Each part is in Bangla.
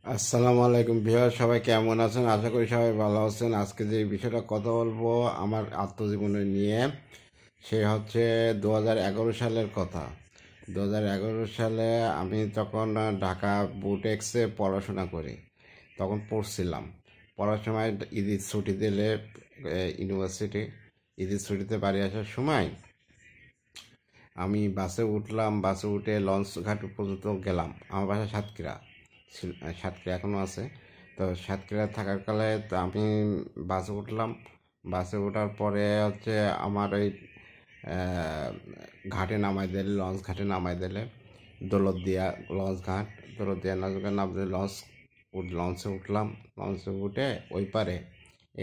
আসসালামু আলাইকুম ভিউয়ার, সবাই কেমন আছেন? আশা করি সবাই ভালো আছেন। আজকে যে বিষয়টা কথা বলবো আমার আত্মজীবনী নিয়ে, সে হচ্ছে 2011 সালের কথা। 2011 সালে আমি তখন ঢাকা বুটেক্সে পড়াশোনা করি। তখন পড়ছিলাম, পড়ার সময় ঈদের ছুটি দিলে ইউনিভার্সিটি ঈদের ছুটিতে বাড়ি আসার সময় আমি বাসে উঠলাম। বাসে উঠে লঞ্চ ঘাট পর্যন্ত গেলাম। আমার বাসা সাতক্ষীরা, সাতক্ষীরা এখনও আছে। তো সাতক্ষীরা থাকার কালে তো আমি বাসে উঠলাম। বাসে ওঠার পরে হচ্ছে আমার ওই আহ, ঘাটে নামাই দিলে, লঞ্চ ঘাটে নামাই দিলে, দৌলতদিয়া লঞ্চ ঘাট। দৌলতদিয়া নামতে লঞ্চে উঠলাম। লঞ্চে উঠে ওই পারে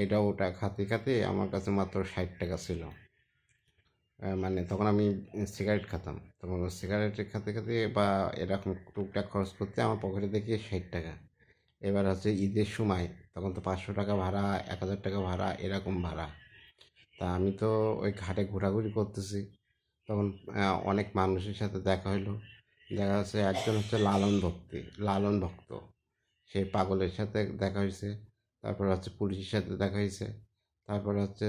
এটা ওটা খাতে খাতে আমার কাছে মাত্র 60 টাকা ছিল। মানে তখন আমি সিগারেট খেতাম। তখন সিগারেট খেতে খেতে বা এরকম টুকটাক খরচ করতে আমার পকেটে দেখি 60 টাকা। এবার হচ্ছে ঈদের সময়, তখন তো 500 টাকা ভাড়া, 1000 টাকা ভাড়া, এরকম ভাড়া। তা আমি তো ওই ঘাটে ঘোরাঘুরি করতেছি। তখন অনেক মানুষের সাথে দেখা হইলো। দেখা যাচ্ছে একজন হচ্ছে লালন ভক্ত, সেই পাগলের সাথে দেখা হয়েছে। তারপরে হচ্ছে পুলিশের সাথে দেখা হয়েছে। তারপরে হচ্ছে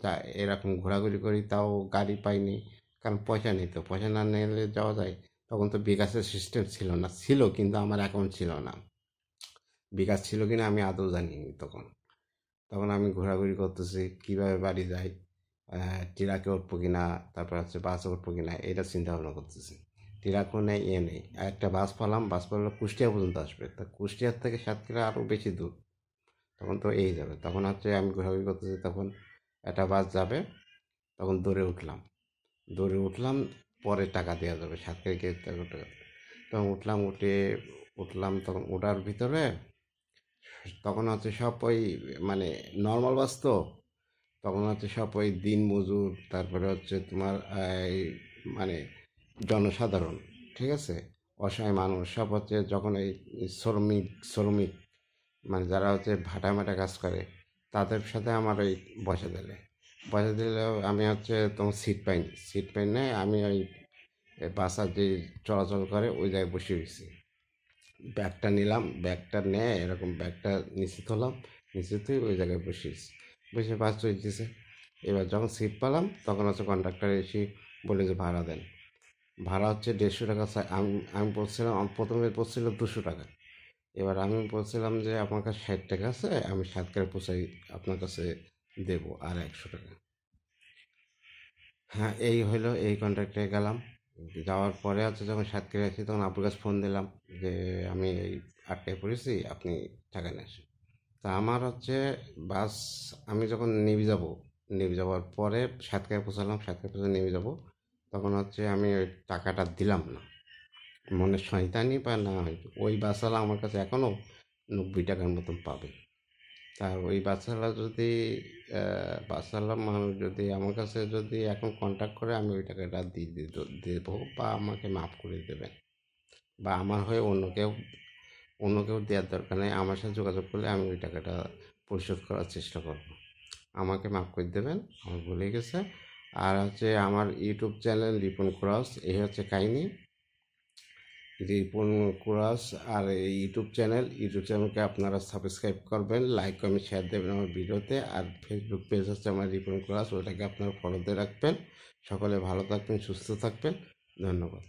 যা এরকম ঘোরাঘুরি করি, তাও গাড়ি পাইনি। কারণ পয়সা নেই, তো পয়সা না নিলে যাওয়া যায়। তখন তো বিকাশের সিস্টেম ছিল না, ছিল কিন্তু আমার অ্যাকাউন্ট ছিল না। বিকাশ ছিল কিনা আমি আদৌ জানিনি তখন। তখন আমি ঘোরাঘুরি করতেছি কীভাবে বাড়ি যাই, ট্রাকে উঠবো কিনা, তারপর হচ্ছে বাসে উঠবো কিনা, এটা চিন্তা ভাবনা করতেছি। ট্রাকও নেই, নেই। একটা বাস পেলাম, বাস পেলে কুষ্টিয়া পর্যন্ত আসবে। তা কুষ্টিয়ার থেকে সাতক্ষীরা আরও বেশি দূর। তখন তো এই যাবে, তখন হচ্ছে আমি ঘোরাঘুরি করতেছি। তখন একটা বাস যাবে, তখন দৌড়ে উঠলাম। পরে টাকা দেওয়া যাবে, সাতক্ষীরা গিয়ে টাকা। তখন উঠলাম। তখন ওটার ভিতরে তখন হচ্ছে সব ওই মানে নর্মাল বাস তো। তখন হচ্ছে সব ওই দিন মজুর, তারপরে হচ্ছে তোমার এই মানে জনসাধারণ, ঠিক আছে, অসহায় মানুষ সব হচ্ছে। যখন এই শ্রমিক মানে যারা হচ্ছে ভাটা মাটা কাজ করে, তাদের সাথে আমার ওই বসা দিলেও আমি হচ্ছে তোমার সিট পাই না। আমি ওই বাসা যে চলাচল করে ওই জায়গায় বসে গেছি। ব্যাগটা নিলাম, ব্যাগটা নিয়ে এরকম ব্যাগটা নিশ্চিত হলাম। নিশ্চিত হয়ে ওই জায়গায় বসে বাস চলতেছে। এবার যখন সিট পেলাম, তখন হচ্ছে কন্ডাক্টর এসে বলে যে ভাড়া দেন। ভাড়া হচ্ছে 150 টাকা। আমি আমি বলছিলাম, আমি প্রথমে বলছিল 200 টাকা। এবার আমি বলছিলাম যে আমার কাছে 60 টাকা আছে, আমি সাতক্ষীরা পৌঁছাই আপনার কাছে দেবো আর 100 টাকা। হ্যাঁ, এই হইলো, এই কন্ট্রাক্টে গেলাম। যাওয়ার পরে হচ্ছে যখন সাতক্ষীরা আছি, তখন আপুর কাছে ফোন দিলাম যে আমি এই আটটায় পড়েছি, আপনি টাকা নিয়ে আসেন। তা আমার হচ্ছে বাস, আমি যখন নেমে যাওয়ার পরে সাতক্ষীরা পৌঁছে নেমে যাব, তখন হচ্ছে আমি ওই টাকাটা দিলাম না। মনে শয়তানি বা না হয়তো ওই বাসওয়ালা আমার কাছে এখনও 90 টাকার মতন পাবে। তা ওই বাসওয়ালা মানুষ যদি আমার কাছে যদি এখন কন্ট্যাক্ট করে, আমি ওই টাকাটা দিয়ে দেবো, বা আমাকে মাফ করে দেবেন। বা আমার হয়ে অন্য কেউ দেওয়ার দরকার নেই। আমার সাথে যোগাযোগ করলে আমি ওই টাকাটা পরিশোধ করার চেষ্টা করব। আমাকে মাফ করে দেবেন, আমার ভুলে গেছে। আর হচ্ছে আমার ইউটিউব চ্যানেল রিপন ক্রস, এই হচ্ছে কাহিনি। রিপন ক্রস আর এই ইউটিউব চ্যানেলকে আপনারা সাবস্ক্রাইব করবেন, লাইক কমেন্ট শেয়ার দেবেন আমার ভিডিওতে। আর ফেসবুক পেজ হচ্ছে আমার রিপন ক্রস, ওটাকে আপনারা ফলো দিয়ে রাখবেন। সকলে ভালো থাকবেন, সুস্থ থাকবেন। ধন্যবাদ।